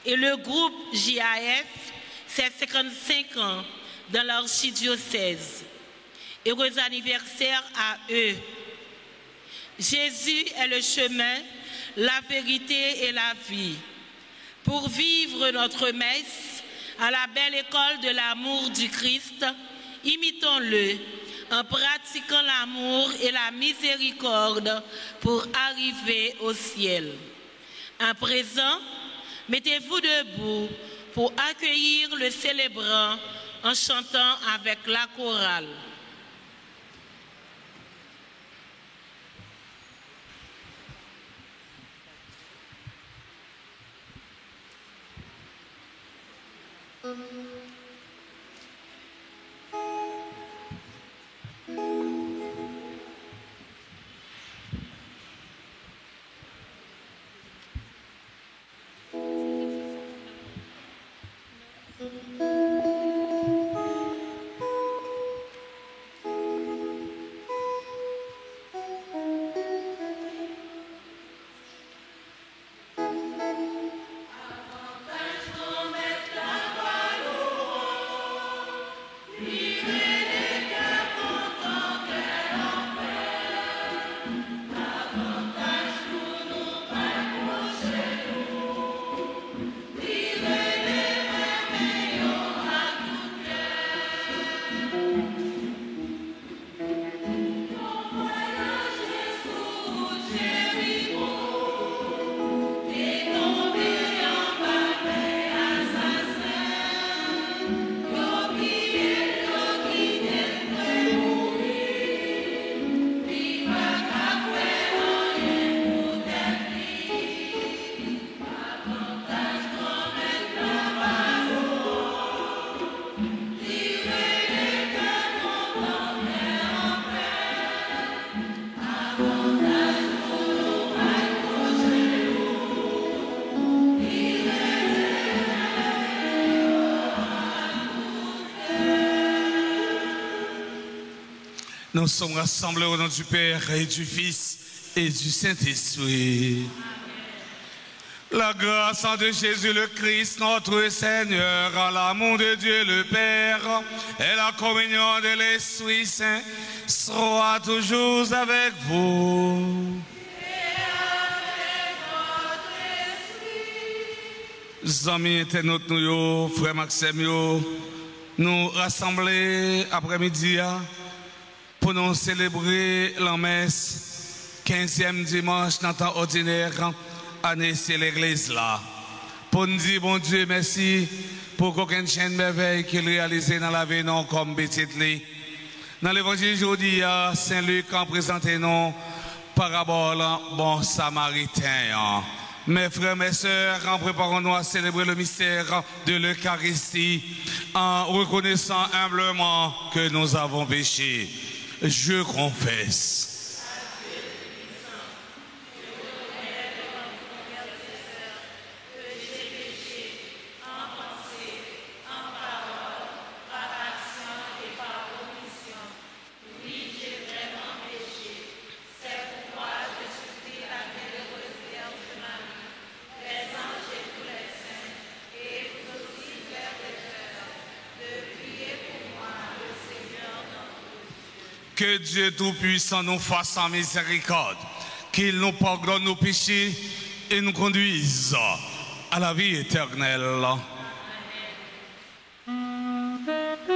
Et le groupe JAF, c'est 55 ans dans l'archidiocèse. Heureux anniversaire à eux. Jésus est le chemin, la vérité et la vie. Pour vivre notre messe à la belle école de l'amour du Christ, imitons-le en pratiquant l'amour et la miséricorde pour arriver au ciel. À présent, mettez-vous debout pour accueillir le célébrant en chantant avec la chorale. Nous sommes rassemblés au nom du Père et du Fils et du Saint-Esprit. La grâce de Jésus le Christ, notre Seigneur, l'amour de Dieu le Père et la communion de l'Esprit Saint soit toujours avec vous. Amis internautes, nous, frère Maxime, nous rassemblés après-midi pour nous célébrer la messe 15e dimanche dans le temps ordinaire année c'est l'église là. Pour nous dire bon Dieu merci pour qu'aucune chaîne merveille qu'il réalisé dans la vie non comme petit lit. Dans l'évangile aujourd'hui, Saint Luc en présenté nous parabole bon samaritain. Mes frères, mes sœurs, en préparons-nous à célébrer le mystère de l'Eucharistie en reconnaissant humblement que nous avons péché. Je confesse. Que Dieu Tout-Puissant nous fasse en miséricorde, qu'il nous pardonne nos péchés et nous conduise à la vie éternelle. Pitié,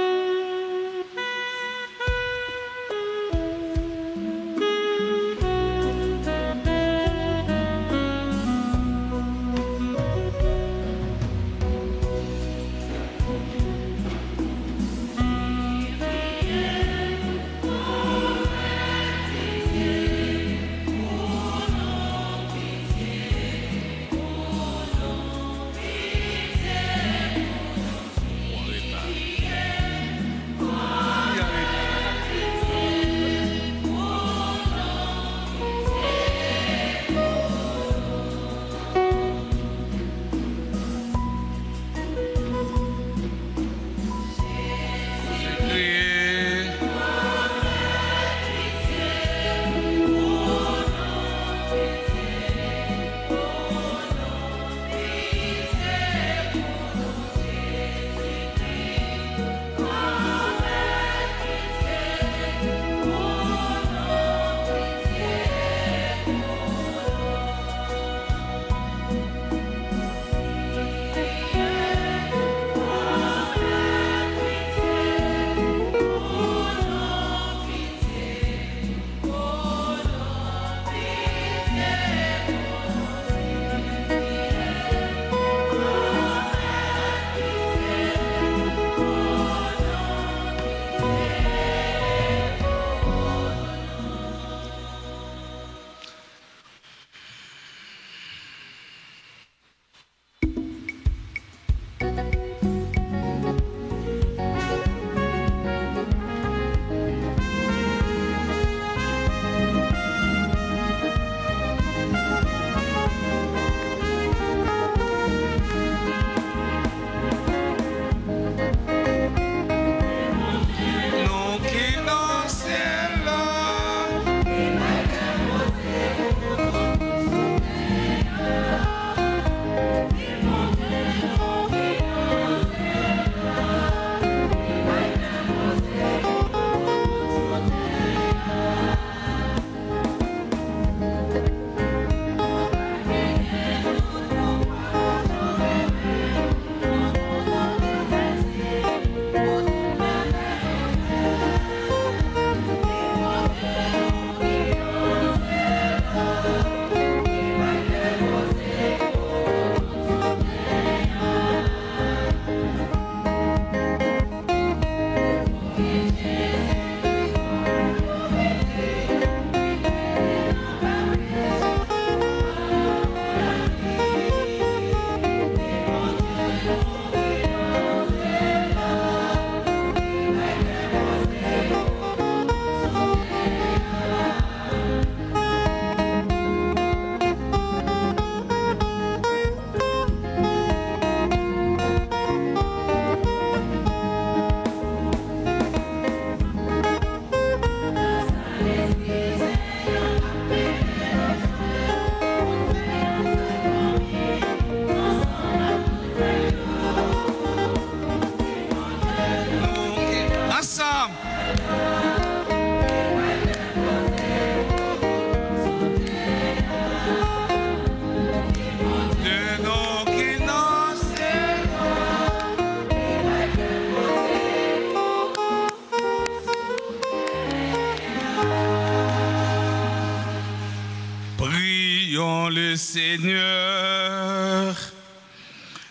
Seigneur.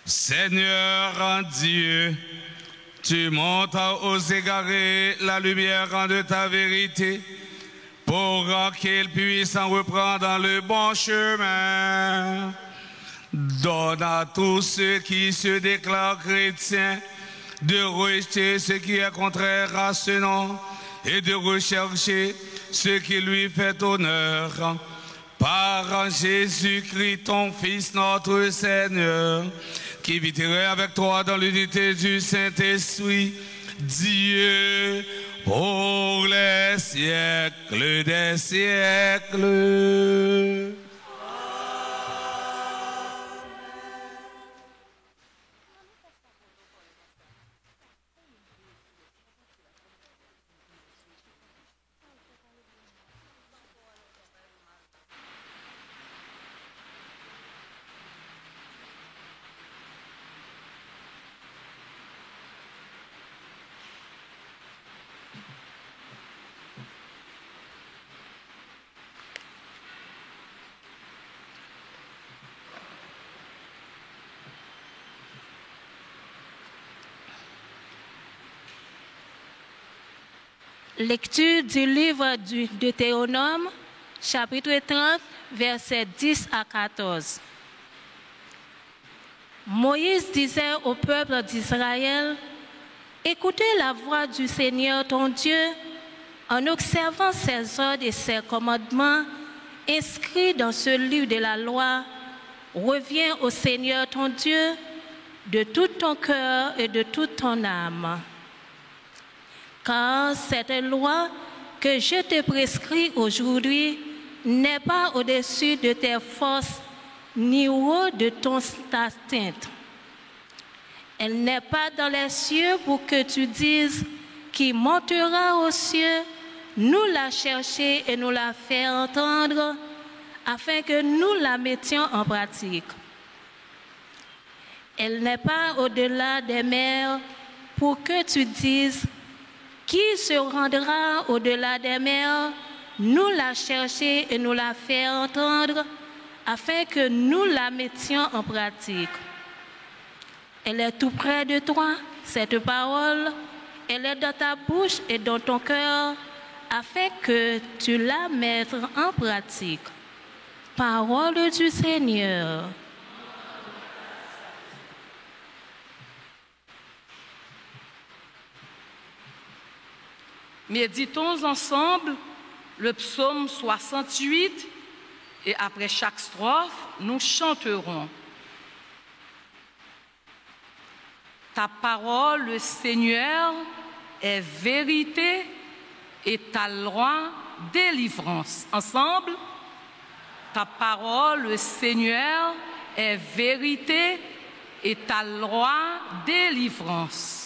Seigneur en Dieu, tu montes aux égarés la lumière de ta vérité pour qu'ils puissent en reprendre dans le bon chemin. Donne à tous ceux qui se déclarent chrétiens de rejeter ce qui est contraire à ce nom et de rechercher ce qui lui fait honneur. Par Jésus-Christ, ton Fils, notre Seigneur, qui vivrait avec toi dans l'unité du Saint-Esprit, Dieu, pour les siècles des siècles. Lecture du livre du Deutéronome, chapitre 30, versets 10 à 14. Moïse disait au peuple d'Israël, « Écoutez la voix du Seigneur ton Dieu en observant ses ordres et ses commandements inscrits dans ce livre de la loi. Reviens au Seigneur ton Dieu de tout ton cœur et de toute ton âme. Car cette loi que je te prescris aujourd'hui n'est pas au-dessus de tes forces ni au haut de ton instinct. Elle n'est pas dans les cieux pour que tu dises qui montera aux cieux, nous la chercher et nous la faire entendre, afin que nous la mettions en pratique. Elle n'est pas au-delà des mers pour que tu dises qui se rendra au-delà des mers, nous la chercher et nous la faire entendre, afin que nous la mettions en pratique. Elle est tout près de toi, cette parole, elle est dans ta bouche et dans ton cœur, afin que tu la mettes en pratique. Parole du Seigneur. Méditons ensemble le psaume 68 et après chaque strophe, nous chanterons. Ta parole, le Seigneur, est vérité et ta loi, délivrance. Ensemble, ta parole, le Seigneur, est vérité et ta loi, délivrance.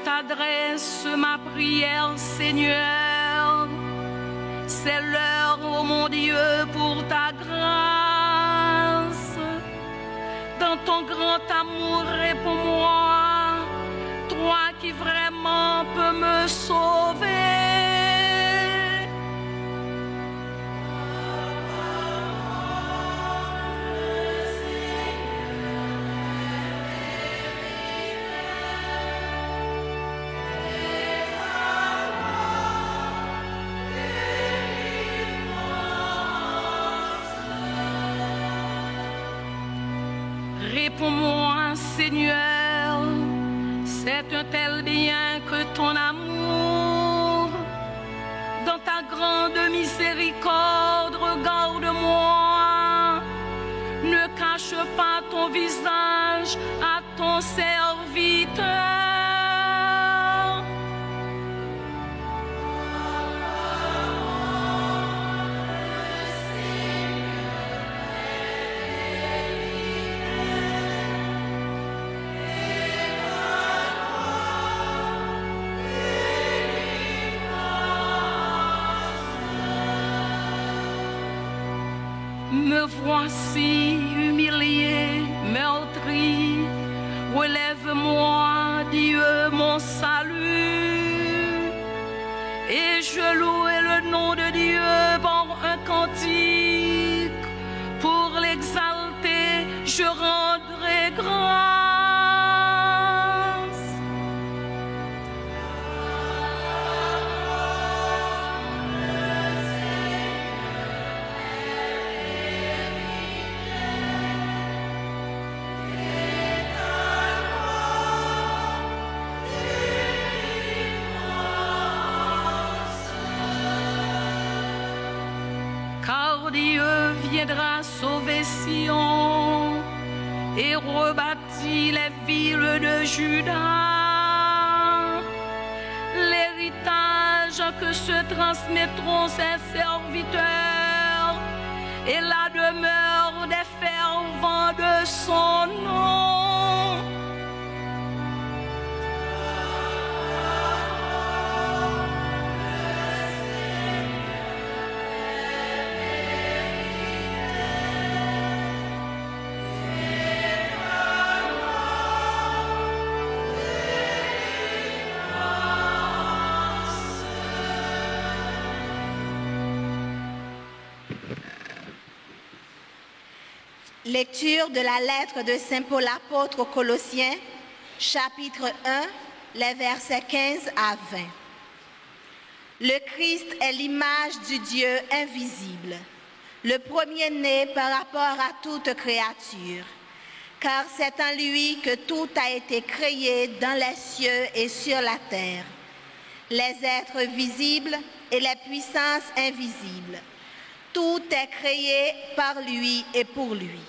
Adresse ma prière, Seigneur. C'est l'heure, ô mon Dieu, pour ta grâce. Dans ton grand amour, réponds-moi, toi qui vraiment peux me sauver. Réponds-moi, Seigneur, c'est un tel bien que ton amour. Dans ta grande miséricorde, regarde-moi. Ne cache pas ton visage à ton serviteur. Me voici humilié, meurtri. Relève-moi, Dieu, mon salut. Et je louerai le nom de Dieu par un cantique. Pour l'exalter, je rendrai grâce. Car Dieu viendra sauver Sion et rebâtit les villes de Juda. L'héritage que se transmettront ses serviteurs et la demeure des fervents de son nom. Lecture de la lettre de Saint Paul apôtre aux Colossiens, chapitre 1, les versets 15 à 20. Le Christ est l'image du Dieu invisible, le premier-né par rapport à toute créature, car c'est en lui que tout a été créé dans les cieux et sur la terre, les êtres visibles et les puissances invisibles. Tout est créé par lui et pour lui.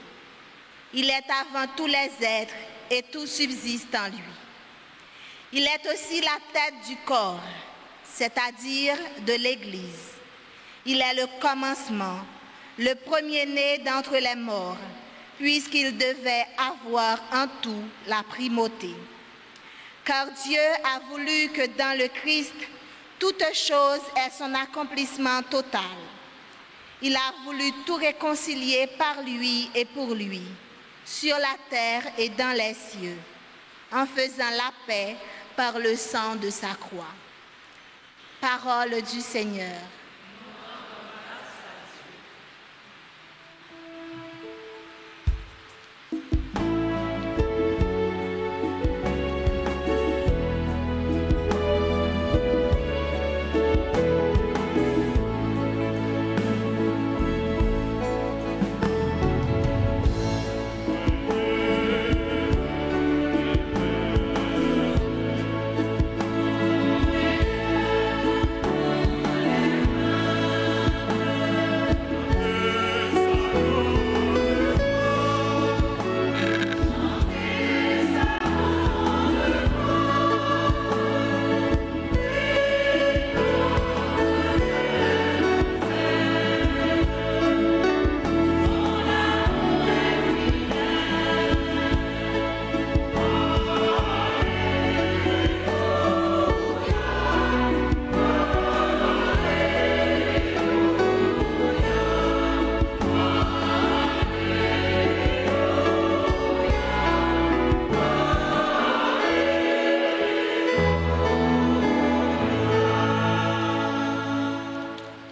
Il est avant tous les êtres et tout subsiste en lui. Il est aussi la tête du corps, c'est-à-dire de l'Église. Il est le commencement, le premier-né d'entre les morts, puisqu'il devait avoir en tout la primauté. Car Dieu a voulu que dans le Christ, toute chose ait son accomplissement total. Il a voulu tout réconcilier par lui et pour lui, sur la terre et dans les cieux, en faisant la paix par le sang de sa croix. Parole du Seigneur.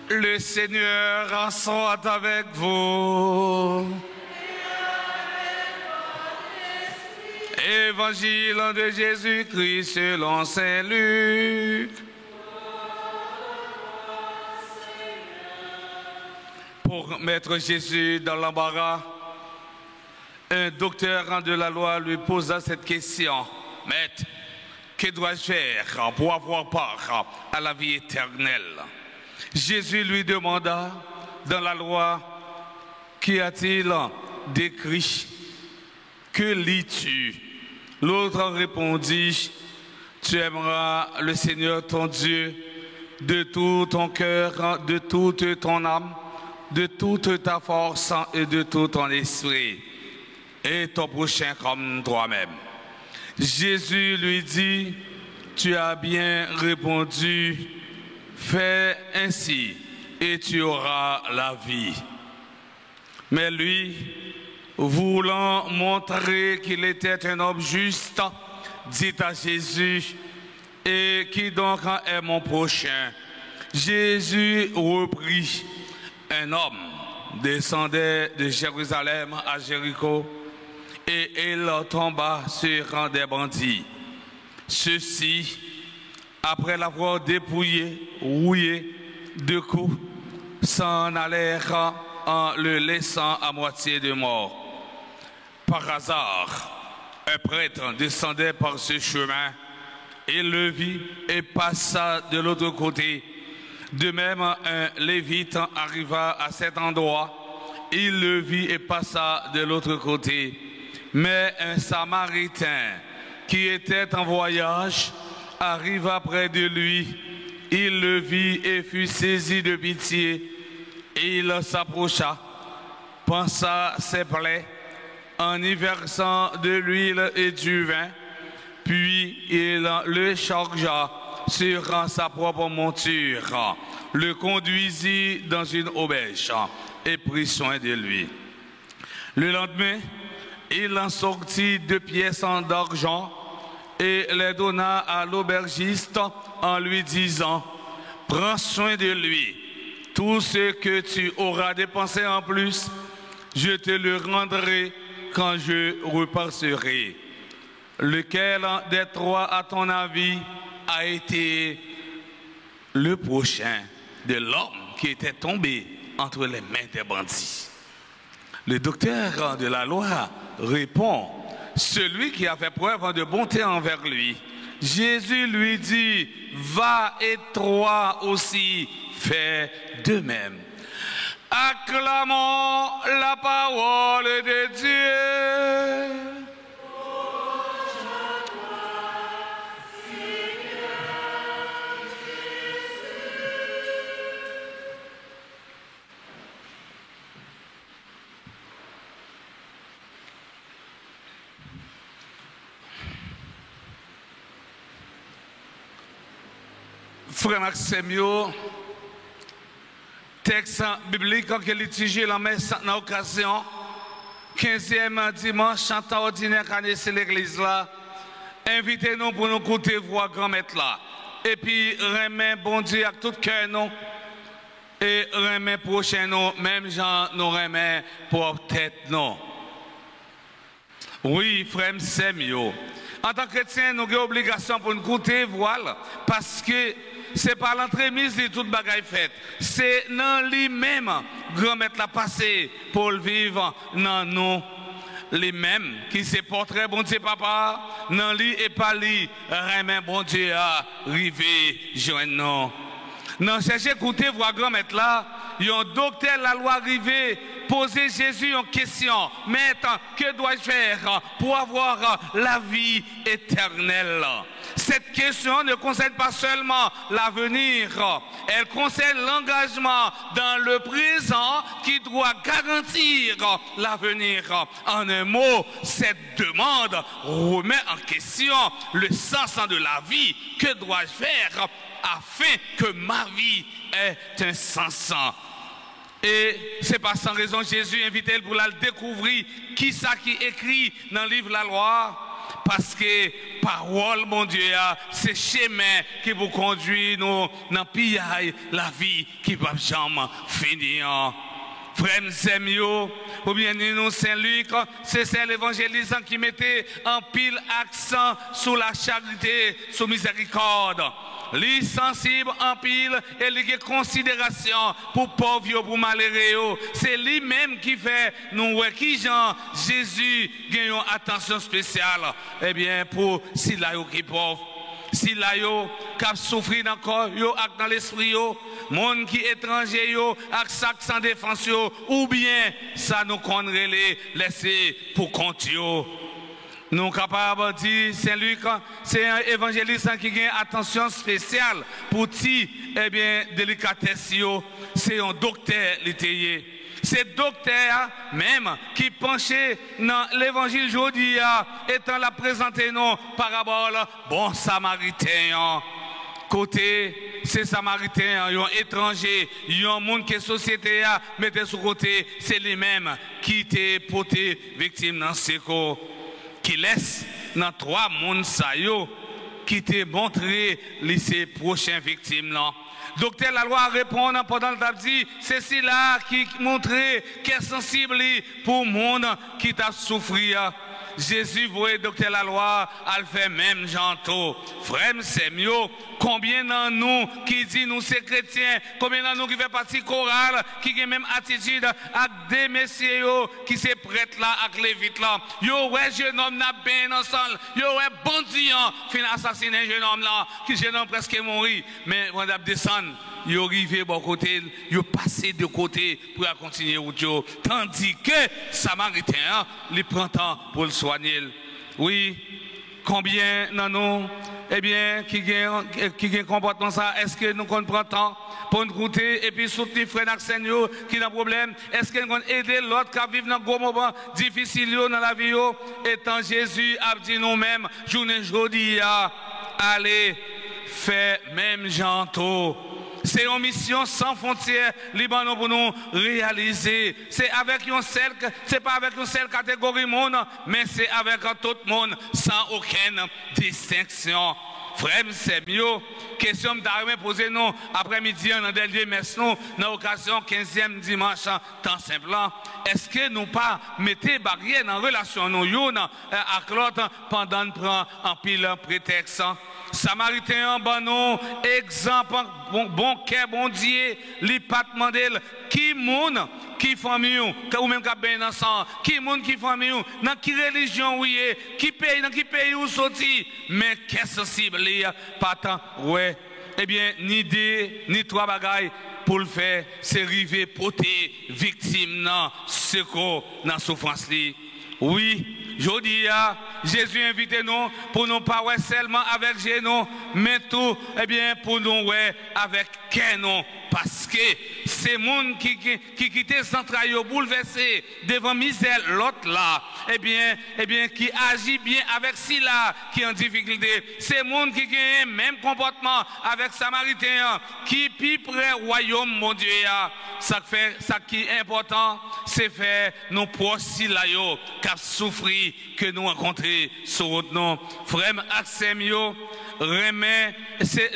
Le Seigneur soit avec vous. Évangile de Jésus-Christ selon Saint Luc. Pour mettre Jésus dans l'embarras, un docteur de la loi lui posa cette question. Maître, que dois-je faire pour avoir part à la vie éternelle? Jésus lui demanda, dans la loi, qu'y a-t-il décrit? Que lis-tu? L'autre répondit, tu aimeras le Seigneur ton Dieu de tout ton cœur, de toute ton âme, de toute ta force et de tout ton esprit, et ton prochain comme toi-même. Jésus lui dit, tu as bien répondu, fais ainsi et tu auras la vie. Mais lui, voulant montrer qu'il était un homme juste, dit à Jésus, « Et qui donc est mon prochain ?» Jésus reprit, « Un homme descendait de Jérusalem à Jéricho, et il tomba sur des bandits. Ceux-ci, après l'avoir dépouillé, rouillé de coups, s'en allèrent en le laissant à moitié de mort. Par hasard, un prêtre descendait par ce chemin. Il le vit et passa de l'autre côté. De même, un lévite arriva à cet endroit. Il le vit et passa de l'autre côté. Mais un samaritain qui était en voyage arriva près de lui. Il le vit et fut saisi de pitié. Il s'approcha, pansa ses plaies en y versant de l'huile et du vin, puis il le chargea sur sa propre monture, le conduisit dans une auberge et prit soin de lui. Le lendemain, il en sortit 2 pièces d'argent et les donna à l'aubergiste en lui disant, « Prends soin de lui. Tout ce que tu auras dépensé en plus, je te le rendrai quand je repasserai. » Lequel des 3, à ton avis, a été le prochain de l'homme qui était tombé entre les mains des bandits? Le docteur de la loi répond, celui qui a fait preuve de bonté envers lui. Jésus lui dit, va et toi aussi fais de même. Acclamons la parole de Dieu. Frère Maxime, texte biblique que l'étudier la messe dans l'occasion 15e dimanche chantant ordinaire année c'est l'église là. Invitez-nous pour nous écouter voix grand maître là. Et puis remet bon Dieu à tout cœur nous et remet prochain nous même gens nous remet pour tête nous. Oui, frère Semio. En tant que chrétien, nous avons obligation pour nous écouter voix parce que c'est par l'entremise de toute bagaille faite. C'est dans lui-même, grand-maître l'a passé pour le vivre dans nous. Les mêmes qui se porteraient, bon Dieu, papa, dans lui et pas lui, remet bon Dieu à arriver, joindre nous. Non, cherchez écouter, voir grand-maître là, un docteur la loi arrivé, poser Jésus en question. Maître, que dois-je faire pour avoir la vie éternelle? Cette question ne concerne pas seulement l'avenir, elle concerne l'engagement dans le présent qui doit garantir l'avenir. En un mot, cette demande remet en question le sens de la vie. Que dois-je faire afin que ma vie ait un sens? Et c'est pas sans raison Jésus invitait pour la découvrir qui ça qui écrit dans le livre de la loi. Parce que parole, mon Dieu, c'est chemin qui vous conduit nous dans pillaille la vie qui va jamais finir. Frère Zemio, ou bien nous Saint-Luc, c'est l'évangélisant qui mettait en pile accent sur la charité, sur miséricorde. Les sensibles en pile et les considération pour pauvres, pour malheureux. C'est lui-même qui fait nous qui Jean Jésus gagne une attention spéciale. Eh bien pour si là qui pauvre, si là qui a souffert dans le corps, dans l'esprit, monde qui étranger avec sac sans défense ou bien ça nous connaît les laisser pour compte. Nous sommes capables de dire, Saint-Luc, c'est un évangéliste qui a une attention spéciale pour ti, eh bien, délicatesse, c'est un docteur l'étayer. C'est docteur même qui penchait dans l'évangile aujourd'hui, étant la présenter nos paraboles, bon samaritain, côté c'est Samaritain, un étranger, un monde que la société a mis sous côté, c'est lui-même qui était porté victime dans ce cas, qui laisse dans 3 mondes ça yo, qui t'a montré les prochaines victimes là. Docteur la loi répond pendant le temps dit c'est cela qui montrait qu'est sensible pour le monde qui t'a souffert. Jésus voyait docteur la loi, elle fait même gentil. Frère, c'est mieux. Combien d'entre nous qui dit nous c'est chrétiens, combien d'entre nous qui fait partie chorale, qui a même attitude avec des messieurs qui se prêtent là, avec les vitres là. Yo, ouais, jeune homme n'a bien ensemble. Yo, ouais, bandit, fin assassiner jeune homme là, qui jeune homme presque mort. Mais on a descendu. Yo arrivé bon côté, yo passé de côté pour continuer route. Tandis que Samaritain, il prend temps pour le soigner. Oui, combien dans nous, eh bien, qui a comportement ça, est-ce que nous prenons temps pour nous goûter et puis soutenir frère Naxen qui a un problème? Est-ce que nous aider l'autre qui vit dans un gros moment difficile dans la vie? Étant Jésus a dit nous-mêmes, journée aujourd'hui, allez, faire même gentil. C'est une mission sans frontières, Liban pour nous réaliser. C'est avec une seule, c'est pas avec une seule catégorie monde, mais c'est avec tout le monde, sans aucune distinction. Frère, c'est mieux. Question d'arriver poser nous après-midi dans le dernier messe, nous, dans l'occasion 15e dimanche, temps simple. Est-ce que nous pas mettez barrière en relation nous, avec l'autre pendant de prendre en pile prétexte? Samaritain, bon exemple, bon cœur, bon Dieu, li pas demander qui moun, qui famille ou même qui bien ensemble, qui moun, qui famille dans qui religion ou qui pays, dans qui pays ou sorti, mais qu'est-ce sensible pas tant ouais. Eh bien, ni 2 ni 3 bagailles pour le faire, c'est river porter victime dans secours dans souffrance li. Oui, je dis Jésus invite nous pour nous pas seulement avec Jésus, mais tout, eh bien, pour nous avec Kénon. Parce que c'est monde qui quitte ses entrailles bouleversé devant misère l'autre là, eh bien, qui agit bien avec Sila qui est en difficulté. C'est monde qui a même comportement avec Samaritain qui plus près royaume mon Dieu. Ça qui est important, c'est faire nos proches Sila yo qui souffrir que nous rencontrer sur notre nom. Frère Axemio, remet c'est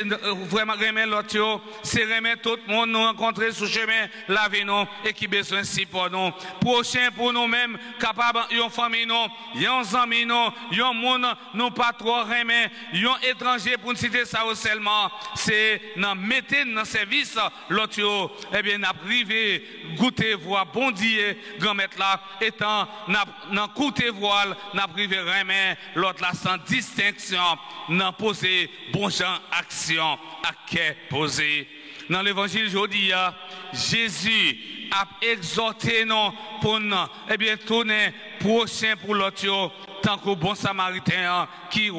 vraiment remet l'autre, c'est remet tout le monde nous rencontrer sur chemin la vie nous et qui besoin si pour nous. Prochain pour nous-mêmes capable yon famille nous, yon amis nous, yon monde nous pas trop remet, yon étranger pour nous citer ça seulement, c'est dans mettre dans service l'autre, eh bien n'a privé goûter voir bon Dieu grand maître là étant n'a coûter voile n'a privé remet l'autre là sans distinction n'a posé bon gens action à qu'est posé. Dans l'évangile aujourd'hui, Jésus a exhorté nous pour nous, eh bien, tourner prochain pour l'autre, tant que bon samaritain qui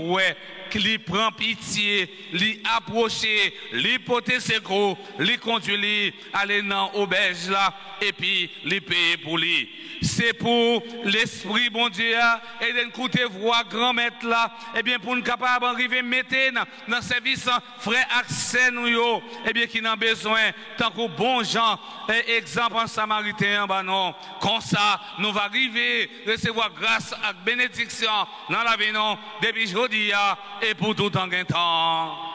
lui prend pitié, lui approcher, lui porter ses gros, lui conduire, aller dans l'auberge là, et puis lui payer pour lui. C'est pour l'esprit bon Dieu et d'écouter voix grand maître là, et bien pour nous capable d'arriver mettre dans le service frère accès nous yo, et bien qui n'a besoin tant que bon gens et exemple en samaritain bah non, comme ça nous va arriver recevoir grâce et bénédiction dans la vie non depuis aujourd'hui et pour tout en temps.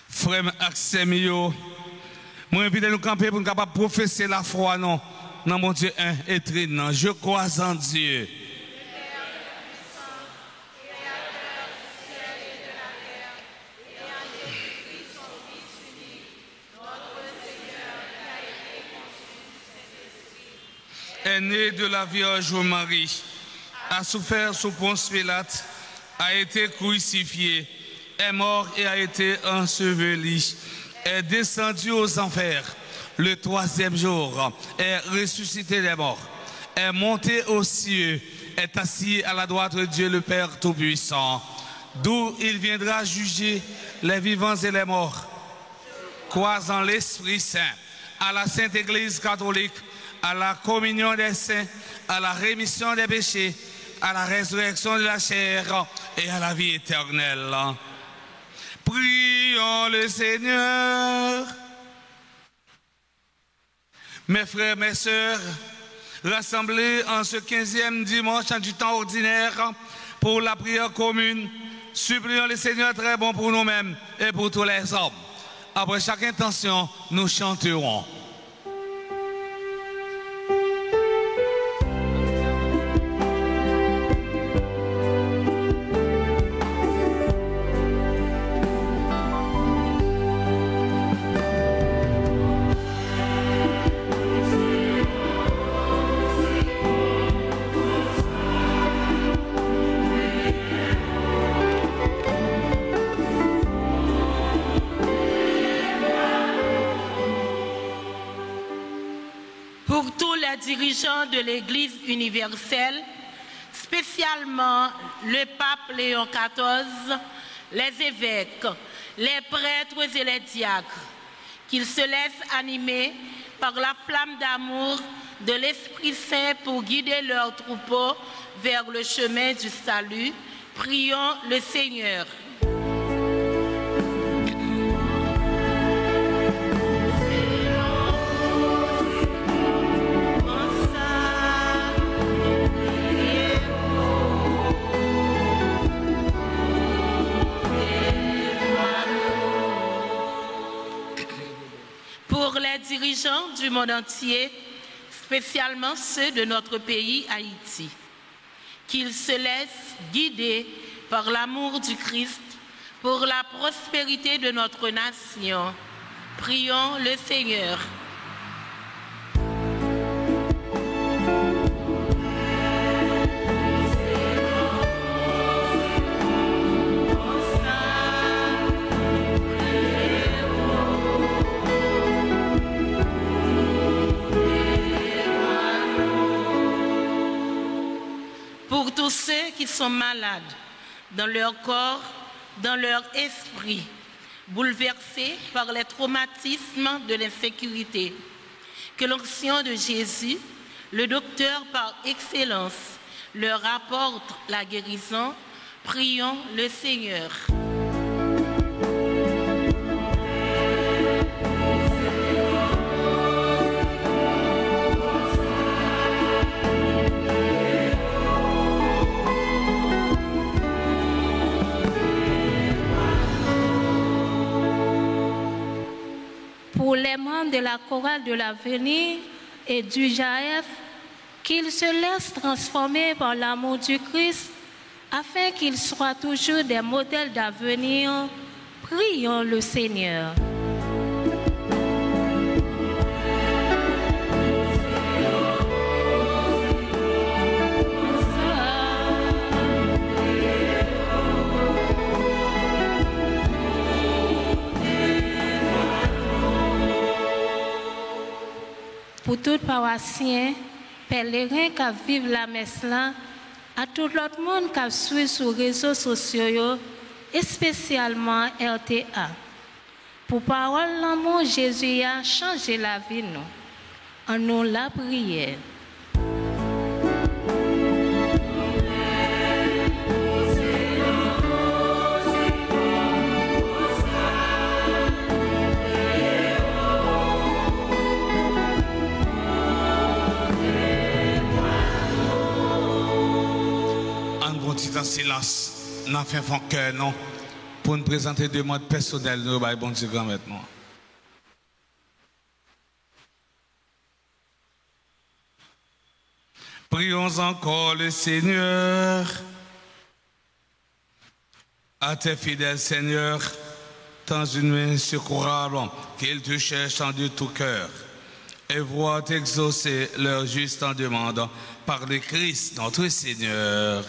Frère Axemio, moi invite nous camper pour nous capable professer la foi non dans mon Dieu un et trinant. Je crois en Dieu. Est né de la Vierge Marie, a souffert sous Ponce Pilate, a été crucifié, est mort et a été enseveli, est descendu aux enfers. le troisième jour, est ressuscité des morts, est monté aux cieux, est assis à la droite de Dieu le Père Tout-Puissant, d'où il viendra juger les vivants et les morts. Crois en l'Esprit Saint, à la Sainte Église catholique, à la communion des saints, à la rémission des péchés, à la résurrection de la chair et à la vie éternelle. Prions le Seigneur. Mes frères, mes sœurs, rassemblés en ce 15e dimanche du temps ordinaire pour la prière commune, supplions le Seigneur très bon pour nous-mêmes et pour tous les hommes. Après chaque intention, nous chanterons. Dirigeants de l'Église universelle, spécialement le pape Léon XIV, les évêques, les prêtres et les diacres, qu'ils se laissent animer par la flamme d'amour de l'Esprit Saint pour guider leurs troupeaux vers le chemin du salut. Prions le Seigneur. Pour les dirigeants du monde entier, spécialement ceux de notre pays, Haïti, qu'ils se laissent guider par l'amour du Christ pour la prospérité de notre nation. Prions le Seigneur. Pour tous ceux qui sont malades dans leur corps, dans leur esprit, bouleversés par les traumatismes de l'insécurité, que l'onction de Jésus, le docteur par excellence, leur apporte la guérison, prions le Seigneur. Pour les membres de la chorale de l'avenir et du JAF, qu'ils se laissent transformer par l'amour du Christ afin qu'ils soient toujours des modèles d'avenir, prions le Seigneur. Pour tout paroissien, pèlerin qui vivent la messe là, à tout l'autre monde qui suit sur les réseaux sociaux, et spécialement RTA. Pour parole l'amour, Jésus a changé la vie nous. En nous la prière. En silence, nous faisons cœur non pour nous présenter deux modes personnels nous bon Dieu grand maintenant. Prions encore le Seigneur. À tes fidèles Seigneur, dans une main secourable, qu'ils te cherchent en de tout cœur et voient exaucer leur juste en demande par le Christ notre Seigneur.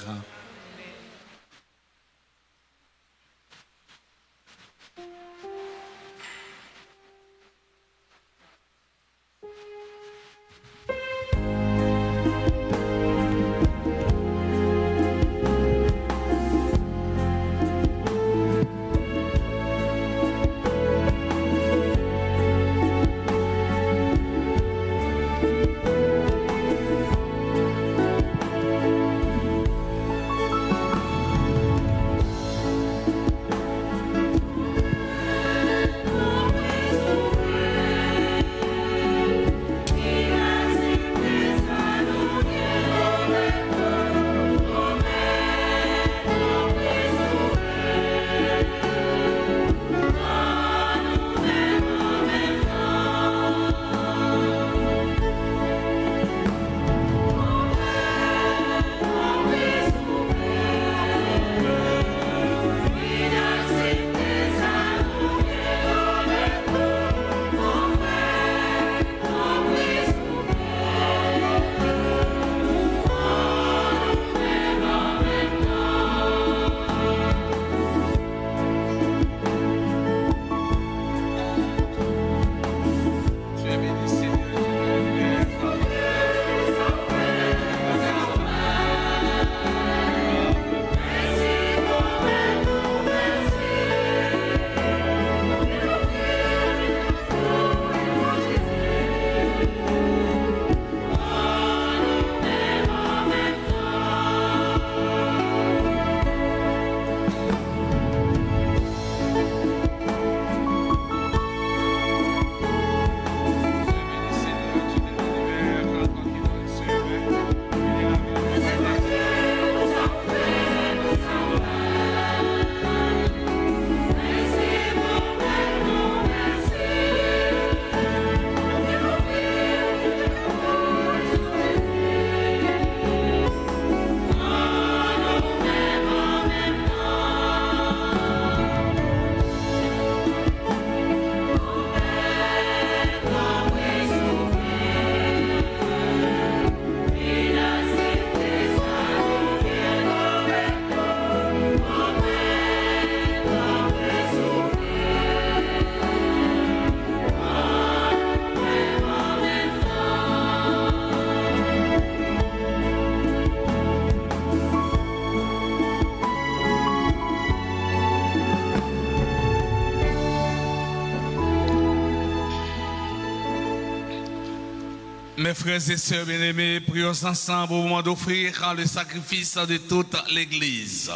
Mes frères et sœurs bien-aimés, prions ensemble au moment d'offrir le sacrifice de toute l'Église.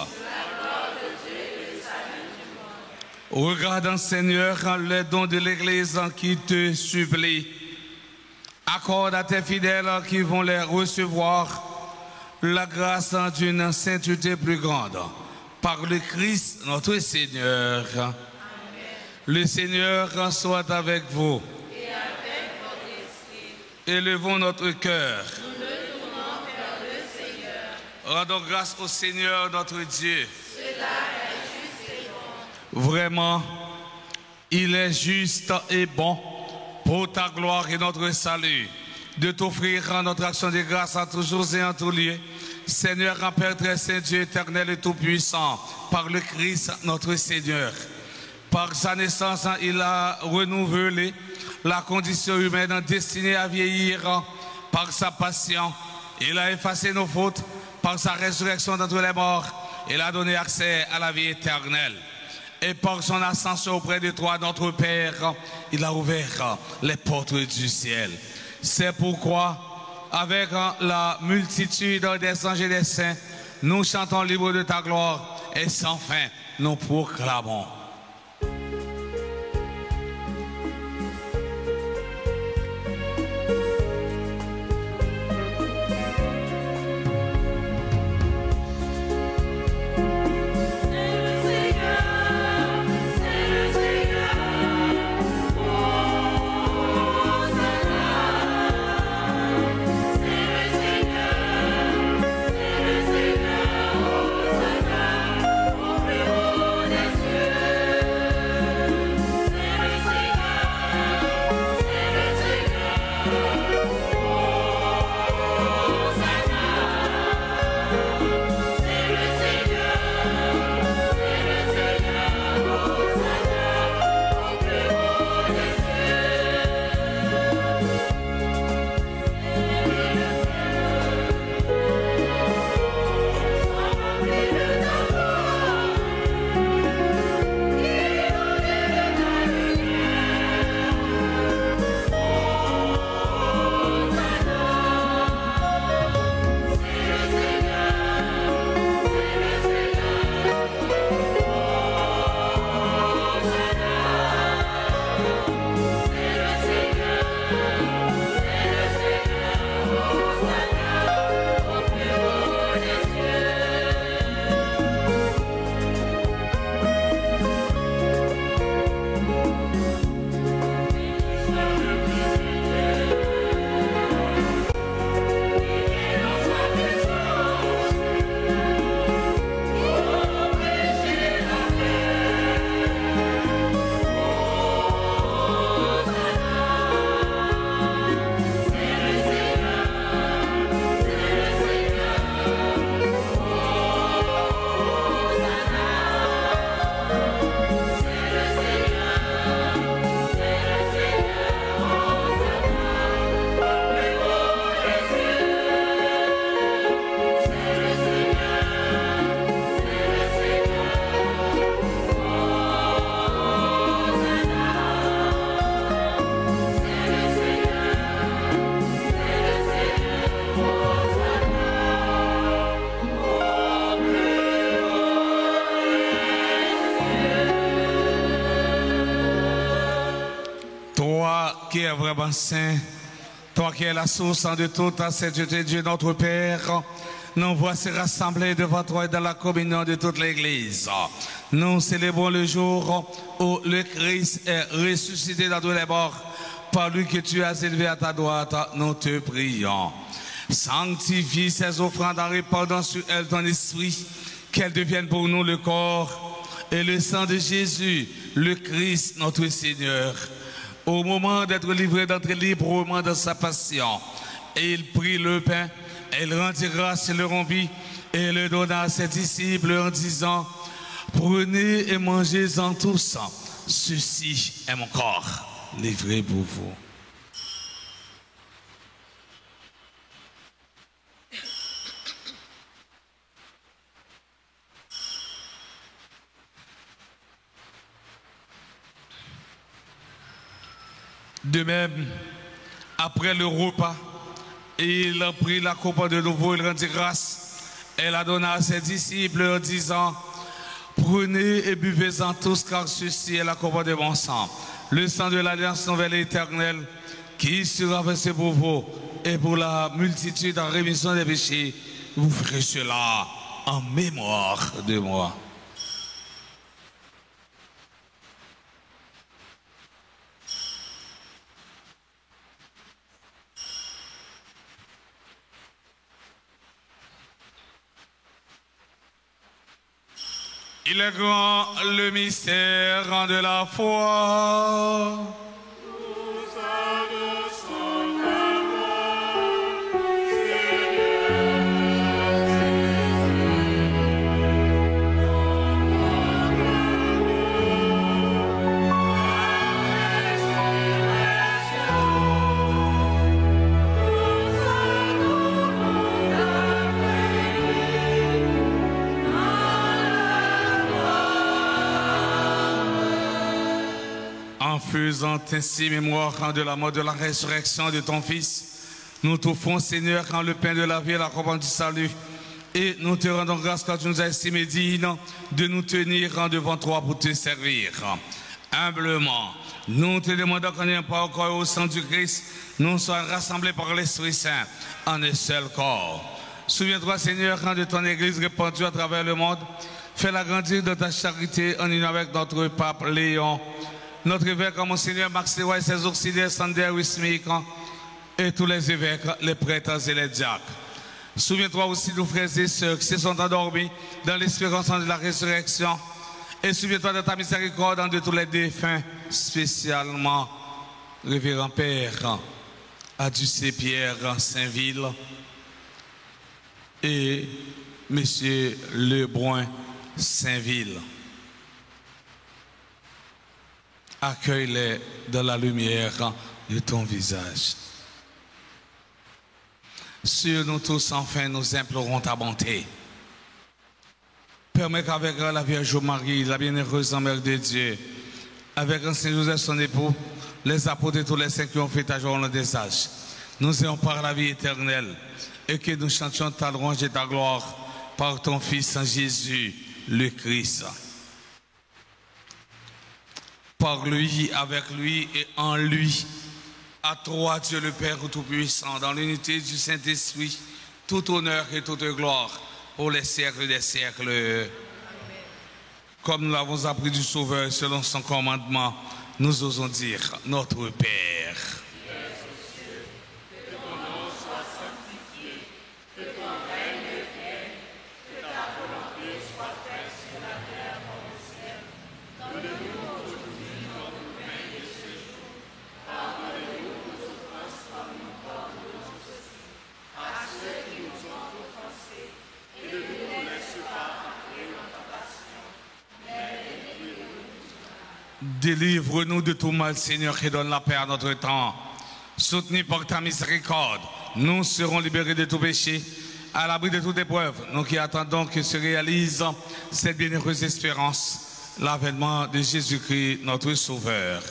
Regarde, Seigneur, les dons de l'Église qui te supplient. Accorde à tes fidèles qui vont les recevoir la grâce d'une sainteté plus grande. Par le Christ, notre Seigneur. Amen. Le Seigneur soit avec vous. Et avec votre esprit. Élevons notre cœur. Nous le tournons vers le Seigneur. Rendons grâce au Seigneur notre Dieu. Cela est juste et bon. Vraiment, il est juste et bon pour ta gloire et notre salut, de t'offrir notre action de grâce à toujours et en tout lieu. Seigneur, Père très saint, Dieu éternel et tout-puissant, par le Christ notre Seigneur. Par sa naissance, il a renouvelé la condition humaine destinée à vieillir. Par sa passion, il a effacé nos fautes. Par sa résurrection d'entre les morts, il a donné accès à la vie éternelle. Et par son ascension auprès de toi, notre Père, il a ouvert les portes du ciel. C'est pourquoi, avec la multitude des anges et des saints, nous chantons libre de ta gloire et sans fin, nous proclamons. Qui est vraiment saint, toi qui es la source de toute la sainteté, Dieu notre Père, nous voici rassemblés devant toi et dans la communion de toute l'Église. Nous célébrons le jour où le Christ est ressuscité dans tous les morts, par lui que tu as élevé à ta droite, nous te prions. Sanctifie ces offrandes en répandant sur elles ton esprit, qu'elles deviennent pour nous le corps et le sang de Jésus, le Christ notre Seigneur. Au moment d'être livré, d'entrer librement dans sa passion, et il prit le pain, et il rendit grâce, il le rompit, et le donna à ses disciples en disant, prenez et mangez-en tous, ceci est mon corps, livré pour vous. De même, après le repas, il prit la coupe de nouveau, il rendit grâce, et la donna à ses disciples en disant, prenez et buvez-en tous, car ceci est la coupe de mon sang, le sang de l'alliance nouvelle et éternelle, qui sera versé pour vous et pour la multitude en rémission des péchés. Vous ferez cela en mémoire de moi. Il est grand le mystère de la foi. En faisant ainsi mémoire de la mort, de la résurrection de ton Fils, nous t'offrons, Seigneur, quand le pain de la vie et la coupe du salut. Et nous te rendons grâce quand tu nous as estimé dignes de nous tenir devant toi pour te servir. Humblement, nous te demandons qu'on n'ait pas encore au sang du Christ, nous soyons rassemblés par l'Esprit Saint en un seul corps. Souviens-toi, Seigneur, quand de ton Église répandue à travers le monde, fais-la grandir de ta charité en union avec notre pape Léon, notre évêque, Monseigneur Max Leroy et ses auxiliaires Sander Wismik, et tous les évêques, les prêtres et les diacres. Souviens-toi aussi de nos frères et sœurs qui se sont endormis dans l'espérance de la résurrection. Et souviens-toi de ta miséricorde de tous les défunts, spécialement Révérend Père Adducé Pierre Saint-Ville et Monsieur Lebrun Saint-Ville. Accueille-les dans la lumière de ton visage. Sur nous tous, enfin, nous implorons ta bonté. Permets qu'avec la Vierge Marie, la bienheureuse Mère de Dieu, avec Saint Joseph son époux, les apôtres et tous les saints qui ont fait ta journée des âges, nous ayons par la vie éternelle et que nous chantions ta louange et ta gloire par ton Fils Jésus, le Christ. Par lui, avec lui et en lui, à toi, Dieu le Père Tout-Puissant, dans l'unité du Saint-Esprit, tout honneur et toute gloire pour les siècles des siècles. Amen. Comme nous l'avons appris du Sauveur selon son commandement, nous osons dire notre Père. Délivre-nous de tout mal, Seigneur, et donne la paix à notre temps. Soutenus par ta miséricorde, nous serons libérés de tout péché, à l'abri de toute épreuve. Nous qui attendons que se réalise cette bienheureuse espérance, l'avènement de Jésus-Christ, notre Sauveur.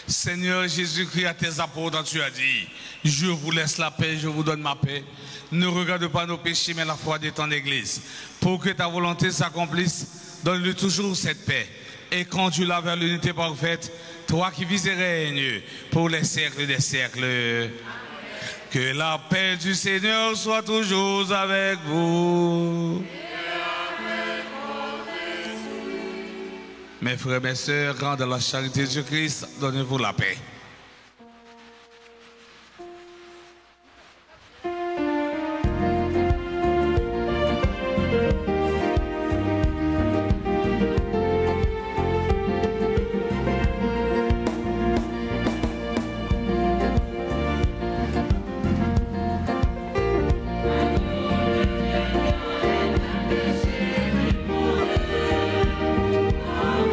Seigneur Jésus-Christ, à tes apôtres, tu as dit, je vous laisse la paix, je vous donne ma paix. Ne regarde pas nos péchés, mais la foi de ton Église. Pour que ta volonté s'accomplisse, donne-lui toujours cette paix. Et conduis-la vers l'unité parfaite, toi qui vis et règnes pour les siècles des siècles. Amen. Que la paix du Seigneur soit toujours avec vous. Mes frères et mes sœurs, dans la charité du Christ, donnez-vous la paix.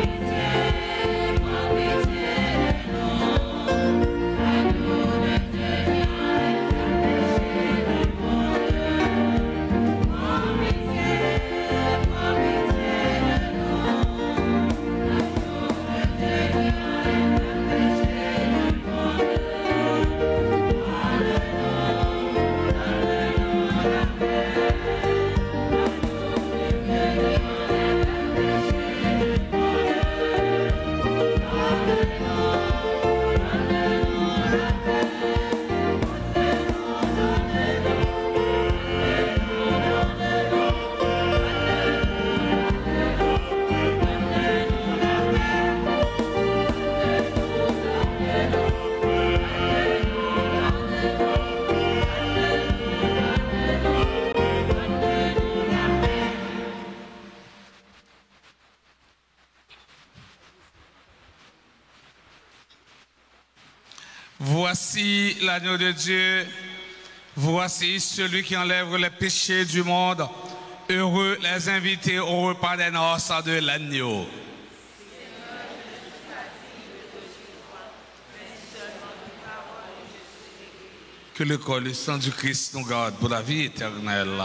Pitié, Voici l'agneau de Dieu. Voici celui qui enlève les péchés du monde. Heureux les invités au repas des noces de l'agneau. Que le corps et le sang du Christ nous garde pour la vie éternelle.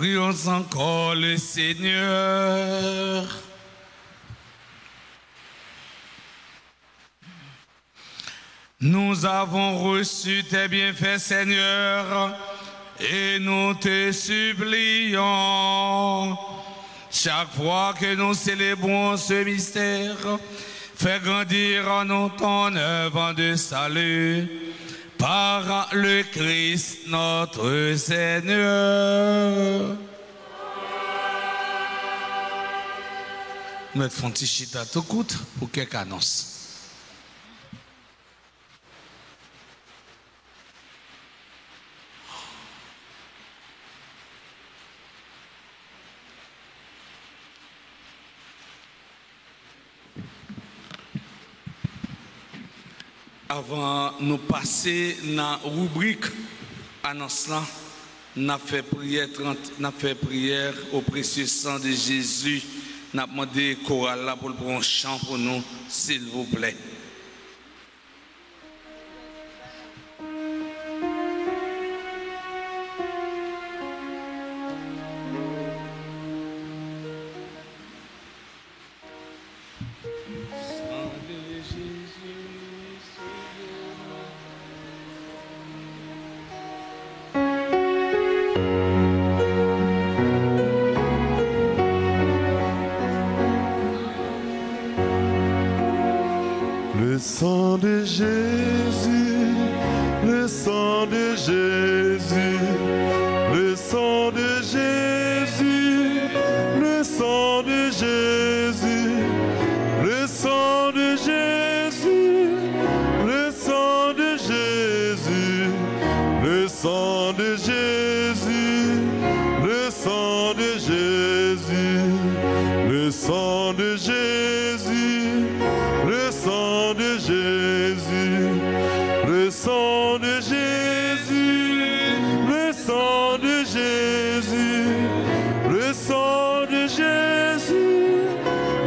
Prions encore le Seigneur. Nous avons reçu tes bienfaits, Seigneur, et nous te supplions, chaque fois que nous célébrons ce mystère, fais grandir en nous ton œuvre de salut, par le Christ notre Seigneur. Nous faisons un petit chita tout court pour quelques annonces. Avant de nous passer dans la rubrique annonce, nous avons fait prière au précieux sang de Jésus. Nous avons demandé au choral pour le prendre un chant pour nous, s'il vous plaît. Le sang de Jésus, le sang de Jésus, le sang de Jésus, le sang de Jésus, le sang de Jésus, le sang de Jésus, le sang de Jésus, le sang de Jésus, le sang de Jésus, le sang de Jésus, le sang de Jésus, le sang de Jésus, le sang de Jésus,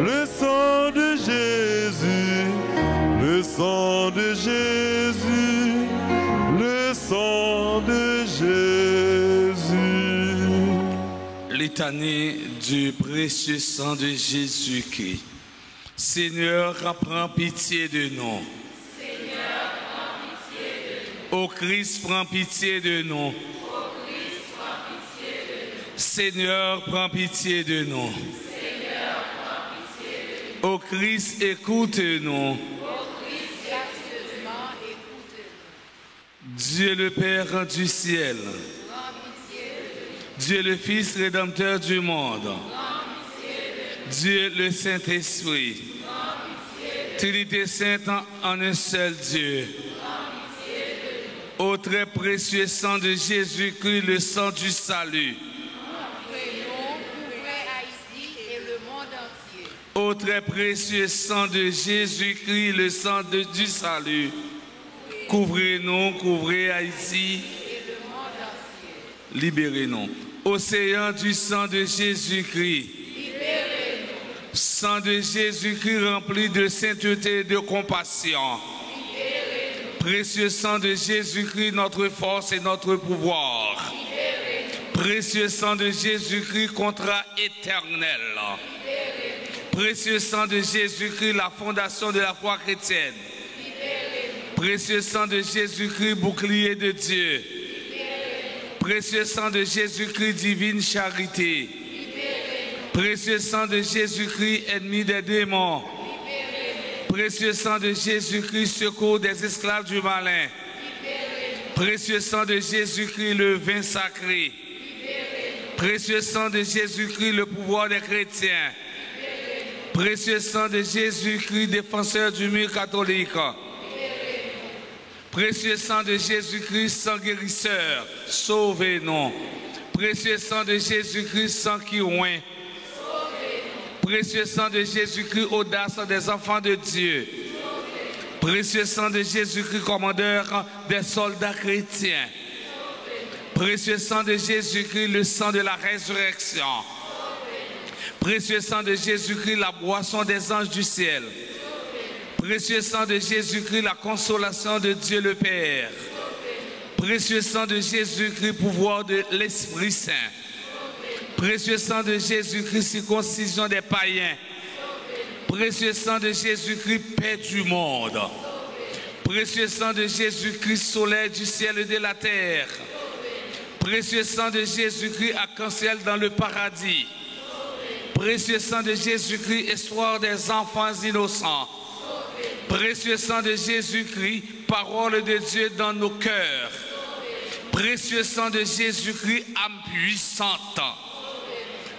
le sang de Jésus, le sang de Jésus, le sang de Jésus. Litanie du précieux sang de Jésus-Christ. Seigneur, prends pitié de nous. Seigneur, prends pitié de nous. Ô Christ, prends pitié de nous. Ô Christ, prends pitié de nous. Seigneur, prends pitié de nous. Seigneur, prends pitié de nous. Ô Christ, écoute-nous. Ô Christ, gracieusement écoute-nous. Dieu le Père du ciel. Prends pitié de nous. Dieu le Fils rédempteur du monde. Dieu le Saint-Esprit, Trinité sainte en un seul Dieu. Au très précieux sang de Jésus-Christ, le sang du salut. Au très précieux sang de Jésus-Christ, le sang du salut. Couvrez-nous, couvrez Haïti. Libérez-nous. Océan du sang de Jésus-Christ. Sang de Jésus-Christ rempli de sainteté et de compassion. Précieux sang de Jésus-Christ, notre force et notre pouvoir. Précieux sang de Jésus-Christ, contrat éternel. Précieux sang de Jésus-Christ, la fondation de la foi chrétienne. Précieux sang de Jésus-Christ, bouclier de Dieu. Précieux sang de Jésus-Christ, divine charité. Précieux sang de Jésus-Christ, ennemi des démons. Précieux sang de Jésus-Christ, secours des esclaves du malin. Précieux sang de Jésus-Christ, le vin sacré. Précieux sang de Jésus-Christ, le pouvoir des chrétiens. Précieux sang de Jésus-Christ, défenseur du mur catholique. Précieux sang de Jésus-Christ, sang guérisseur, sauvez-nous. Précieux sang de Jésus-Christ, sang qui oint. Précieux sang de Jésus-Christ, audace des enfants de Dieu. Précieux sang de Jésus-Christ, commandeur des soldats chrétiens. Précieux sang de Jésus-Christ, le sang de la résurrection. Précieux sang de Jésus-Christ, la boisson des anges du ciel. Précieux sang de Jésus-Christ, la consolation de Dieu le Père. Précieux sang de Jésus-Christ, pouvoir de l'Esprit Saint. Précieux sang de Jésus-Christ, circoncision des païens. Précieux sang de Jésus-Christ, paix du monde. Précieux sang de Jésus-Christ, soleil du ciel et de la terre. Précieux sang de Jésus-Christ, arc-en-ciel dans le paradis. Précieux sang de Jésus-Christ, espoir des enfants innocents. Précieux sang de Jésus-Christ, parole de Dieu dans nos cœurs. Précieux sang de Jésus-Christ, âme puissante.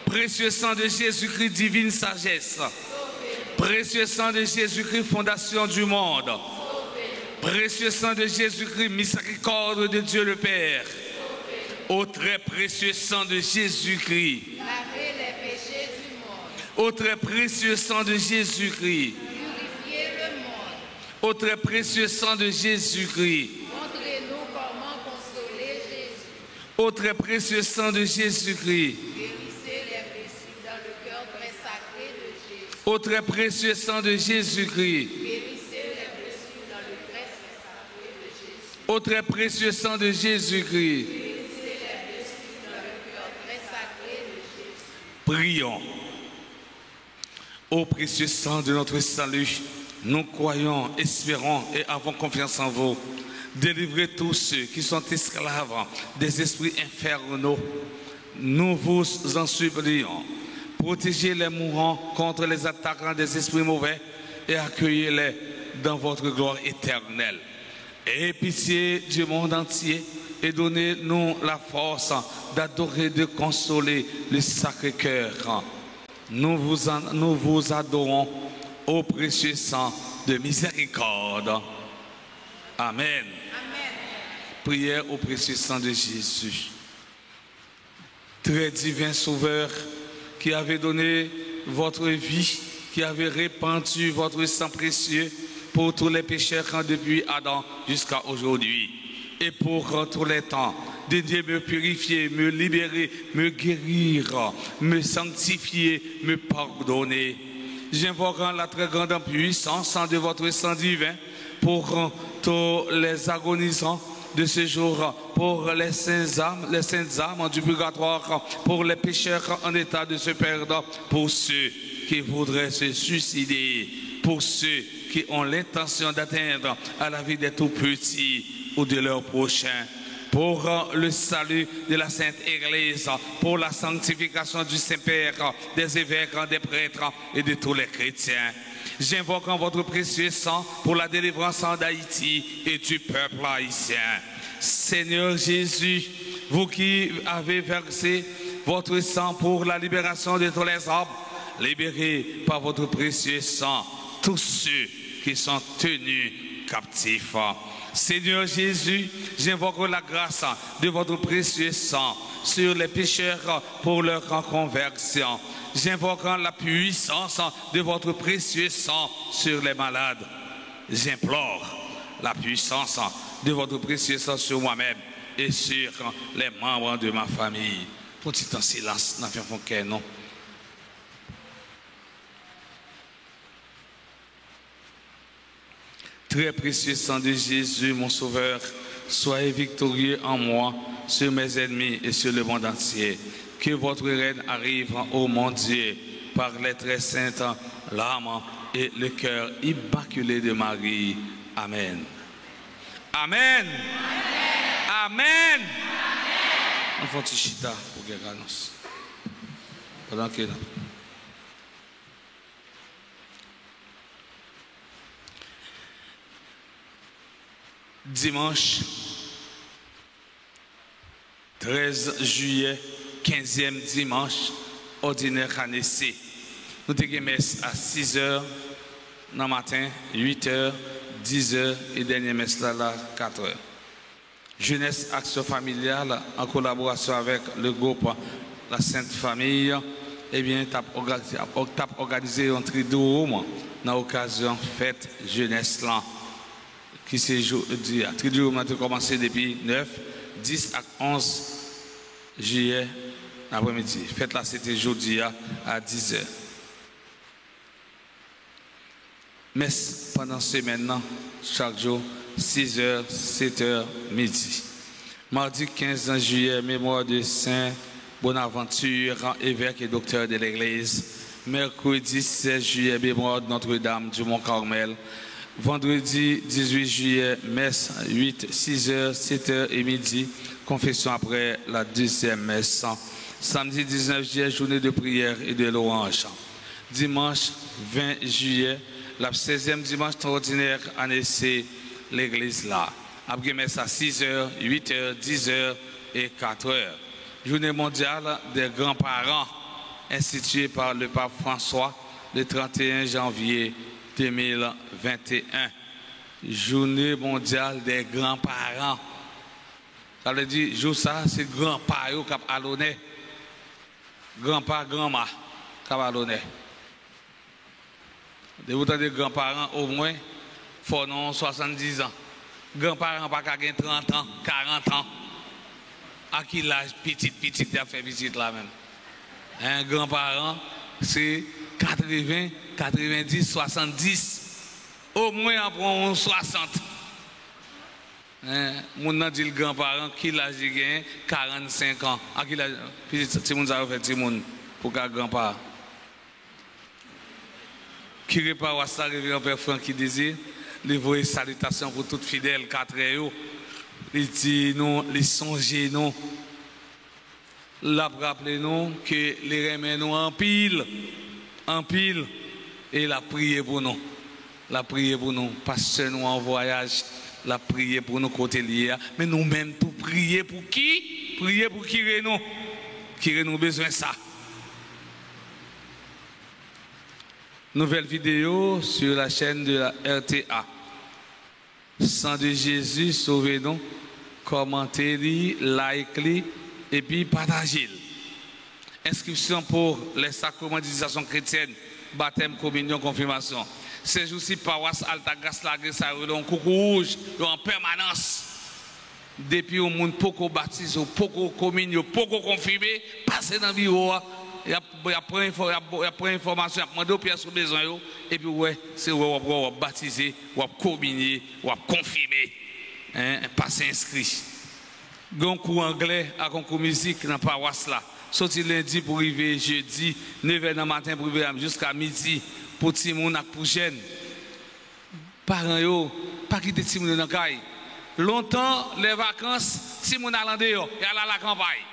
Précieux sang de Jésus-Christ, divine sagesse. Précieux sang de Jésus-Christ, fondation du monde. Précieux sang de Jésus-Christ, miséricorde de Dieu le Père. Au très précieux sang de Jésus-Christ. Lavez les péchés du monde. Au très précieux sang de Jésus-Christ. Purifiez le monde. Au très précieux sang de Jésus-Christ. Montrez-nous comment consoler Jésus. Au très précieux sang de Jésus-Christ. Guérissez les blessures dans le cœur très sacré de Jésus. Au très précieux sang de Jésus-Christ. Guérissez les blessures dans le très sacré de Jésus. Au très précieux sang de Jésus-Christ. Guérissez les blessures dans le cœur très sacré de Jésus. Prions. Ô précieux sang de notre salut, nous croyons, espérons et avons confiance en vous. Délivrez tous ceux qui sont esclaves des esprits infernaux. Nous vous en supplions. Protégez les mourants contre les attaquants des esprits mauvais et accueillez-les dans votre gloire éternelle. Ayez pitié du monde entier et donnez-nous la force d'adorer, de consoler le Sacré-Cœur. Nous vous adorons au précieux sang de miséricorde. Amen. Prière au précieux sang de Jésus. Très divin Sauveur, qui avez donné votre vie, qui avez répandu votre sang précieux pour tous les pécheurs depuis Adam jusqu'à aujourd'hui et pour tous les temps. De Dieu me purifier, me libérer, me guérir, me sanctifier, me pardonner. J'invoque la très grande puissance de votre sang divin pour tous les agonisants de ce jour, pour les saintes âmes du purgatoire, pour les pécheurs en état de se perdre, pour ceux qui voudraient se suicider, pour ceux qui ont l'intention d'atteindre à la vie des tout-petits ou de leurs prochains, pour le salut de la Sainte Église, pour la sanctification du Saint-Père, des évêques, des prêtres et de tous les chrétiens. J'invoque votre précieux sang pour la délivrance d'Haïti et du peuple haïtien. Seigneur Jésus, vous qui avez versé votre sang pour la libération de tous les hommes, libérez par votre précieux sang tous ceux qui sont tenus captifs. Seigneur Jésus, j'invoque la grâce de votre précieux sang sur les pécheurs pour leur conversion. J'invoque la puissance de votre précieux sang sur les malades. J'implore la puissance de votre précieux sang sur moi-même et sur les membres de ma famille. Petit en silence, n'a fait aucun nom. Très précieux sang de Jésus, mon Sauveur, soyez victorieux en moi, sur mes ennemis et sur le monde entier. Que votre règne arrive, ô mon Dieu, par les très saintes l'âme et le cœur immaculé de Marie. Amen. Amen. Amen. On fait un petit chita pour que nous. Pendant que dimanche 13 juillet, 15e dimanche, ordinaire année C. Nous avons messe à 6h dans le matin, 8h, 10h et dernière messe là, 4h. Jeunesse Action Familiale en collaboration avec le groupe La Sainte Famille, eh bien, tu as organisé un triduum dans l'occasion fête jeunesse là. Qui s'est triduum a commencé depuis 9, 10 à 11 juillet après-midi. Fête là, c'était jeudi à 10h. Messe pendant semaine, chaque jour, 6h, 7h, midi. Mardi 15 juillet, mémoire de Saint Bonaventure, évêque et docteur de l'Église. Mercredi 16 juillet, mémoire de Notre-Dame du Mont-Carmel. Vendredi 18 juillet, messe 8, 6h, 7h et midi, confession après la deuxième messe. Samedi 19 juillet, journée de prière et de louange. Dimanche 20 juillet, la 16e dimanche ordinaire, année C, l'église là. Après messe à 6h, 8h, 10h et 4h. Journée mondiale des grands-parents, instituée par le pape François le 31 janvier 2021. Journée mondiale des grands-parents. Ça veut dire, jour ça, c'est grand-parents qui a l'honneur. Grand-père, grand-mère qui a l'honneur. De vous des grands-parents, au moins, faut 70 ans. Grands-parents, pas qu'à 30 ans, 40 ans. À qui l'âge petit, il a fait petite là même. Un grand-parent, c'est 80, 90, 70. Au moins, après 60. Mon a dit le grand-parent, qui l'âge il gagne 45 ans. À qui l'âge, si mon a fait Timon pour qu'un grand-parent. Qui répare à ça, révérend Père Franck qui désire, les voix salutations pour toutes fidèles, 4 heures. Il dit nous, les songer nous. Là, rappelez nous que les remèdes nous en pile, et la prière pour nous. La prière pour nous, parce que nous en voyage, la prière pour nous côté lié, mais nous-mêmes pour prier pour qui? Prier pour qui nous? Qui nous besoin de ça? Nouvelle vidéo sur la chaîne de la RTA. Sang de Jésus, sauvez-nous. Commentez-le, likez-le et puis partagez-le. Inscription pour les sacrements d'initiation chrétienne, baptême, communion, confirmation. Ces jours-ci, paroisse Altagrace, la Grèce, un coucou rouge, en permanence. Depuis au monde, beaucoup baptisé, beaucoup communion, beaucoup confirmé, passez dans le bureau. Il y a plein d'informations, il y a demandé aux pièces au besoin, et puis ouais, c'est où on va baptiser, on va communier, on va confirmer, passer inscrit. Un cours anglais, un concours musique dans la paroisse là. Sorti lundi pour arriver jeudi, 9h du matin pour arriver jusqu'à midi, pour Timoun et pour jeunes. Parents, yo, pas quitter Timoun dans la caille. Longtemps, les vacances, Timoun à l'endroit, et à la campagne.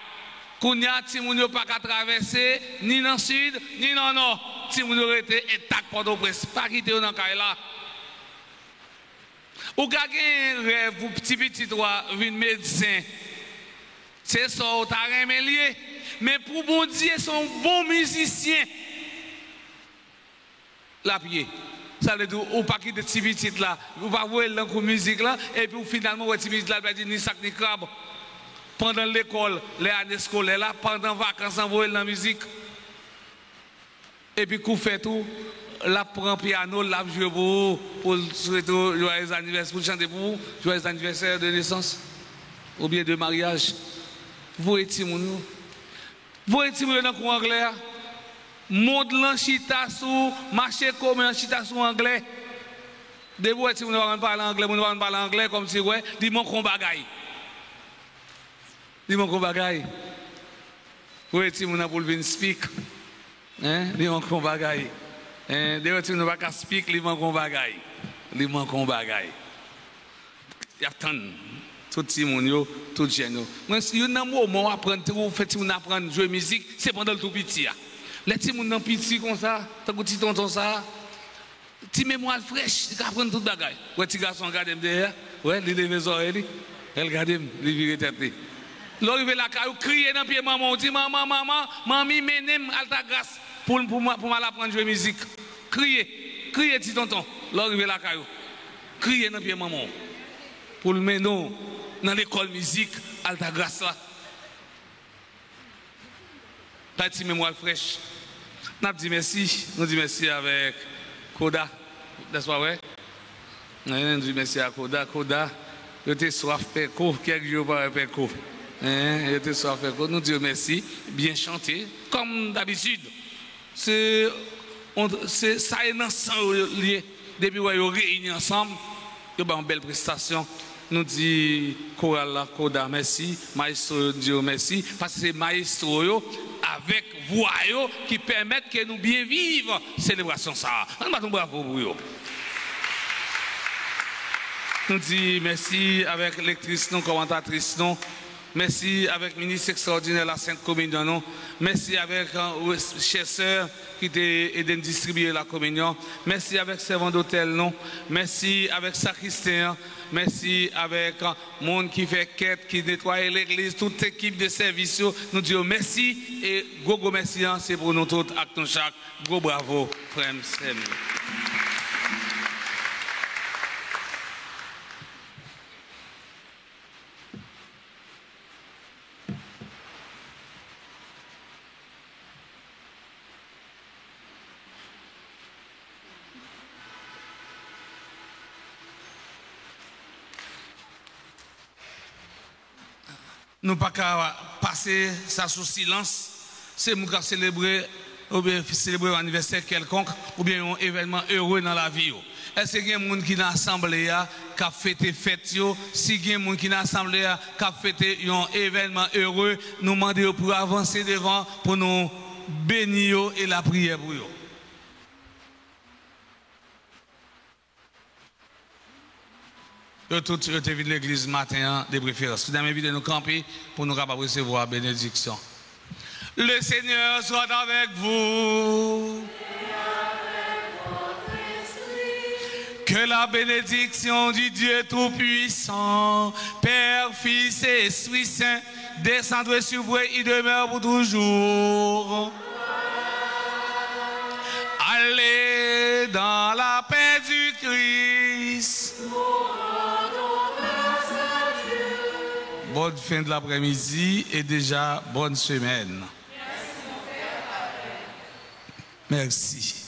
Kounya, Timoun n'a pas qu'à traverser, ni dans le sud, ni dans le nord. Timoun a été intact pendant presque. Pas quitter dans la caille là. Ou quelqu'un rêve pour petit toi, venir médecin. C'est ça, tu as rien lié. Mais pour bon Dieu, son bon musicien. La pied. Ça veut dire, ou pas quitter petit là, ou pas voir la musique là, et puis finalement, petit petit là, il dit ni sac ni crabe. Pendant l'école, les années scolaires là, pendant les vacances, on voit la musique. Et puis, qu'on fait tout, la prend piano, la joue pour souhaiter joyeux anniversaire, pour chanter pour vous, joyeux anniversaire de naissance, ou bien de mariage. Vous voyez, Timoun, vous voyez, Timoun, dans le cours anglais, monde l'enchita sous, marché commun l'enchita sous anglais. De vous, Timoun, on va parler anglais, on va parler anglais comme si, ouais, dis-moi qu'on bagaille. Dis-moi qu'on bagaille. Oui, Timoun, pour venir speak. Dis-moi qu'on bagaille. Dis-moi, Timoun, pas qu'à speak, dis-moi qu'on bagaille. Dis-moi qu'on bagaille. Il y a tant. Tout Timoun, tout jeune. Moi, si vous avez un moment apprendre, vous faites Timoun apprendre à jouer musique, c'est pendant le tout petit. Les Timoun sont petits comme ça, t'as un petit tonton ça. Petit mémoire fraîche, il apprend tout bagaille. Ouais, petit garçon, regardez derrière. Ouais, il lève les oreilles. Elle regarde, il vire tête. L'arrivée la caillou, crier dans le pied maman, on dit maman, mamie, menem, Altagrace, pour m'aller apprendre à jouer musique. Crier, petit tonton. L'arrivée la caillou, crier dans le pied maman. Pour le mener dans l'école musique, Altagrace là. Petit mémoire fraîche. Nous disons merci avec Koda, n'est-ce pas vrai? Nous disons merci à Koda. Koda, je t'ai soif Péco, quelques jours par Péco. Je t'ai soif Péco. Nous disons merci, bien chanté, comme d'habitude. C'est ça est dans le sang lié. Depuis qu'on est réunis ensemble, il y a une belle prestation. nous disons Chorale Koda merci, Maestro Dieu merci, parce que c'est Maestro avec voix qui permettent que nous bien vivre célébration ça. On va bravo pour eux. Nous disons merci avec lectrice, non, commentatrice, non. Merci avec ministre extraordinaire la Sainte Communion, non. Merci avec chers sœurs qui t'ont aidé à distribuer la communion. Merci avec servant d'hôtel, non. Merci avec sacristain. Merci avec le monde qui fait quête, qui nettoie l'église, toute équipe de service. Nous disons merci et gros merci, c'est pour nous tous, acte chaque. Gros bravo, frère Samuel. Nous pas qu'à passer ça sous silence. C'est nous qui célébrer ou bien célébrer un anniversaire quelconque ou bien un événement heureux dans la vie. Est-ce qu'il y a des gens qui dans l'assemblée qui a fêté fête? Si il y a des gens qui dans l'assemblée qui a fêté un événement heureux, nous demandons pour avancer devant pour nous bénir et la prière pour eux. Tout est venu l'église matin de préférence. Nous invitons nous camper pour nous capables recevoir la bénédiction. Le Seigneur soit avec vous. Que la bénédiction du Dieu Tout-Puissant, Père, Fils et Esprit Saint, descende sur vous et demeure pour toujours. Allez dans la paix du Christ. Bonne fin de l'après-midi et déjà bonne semaine. Merci.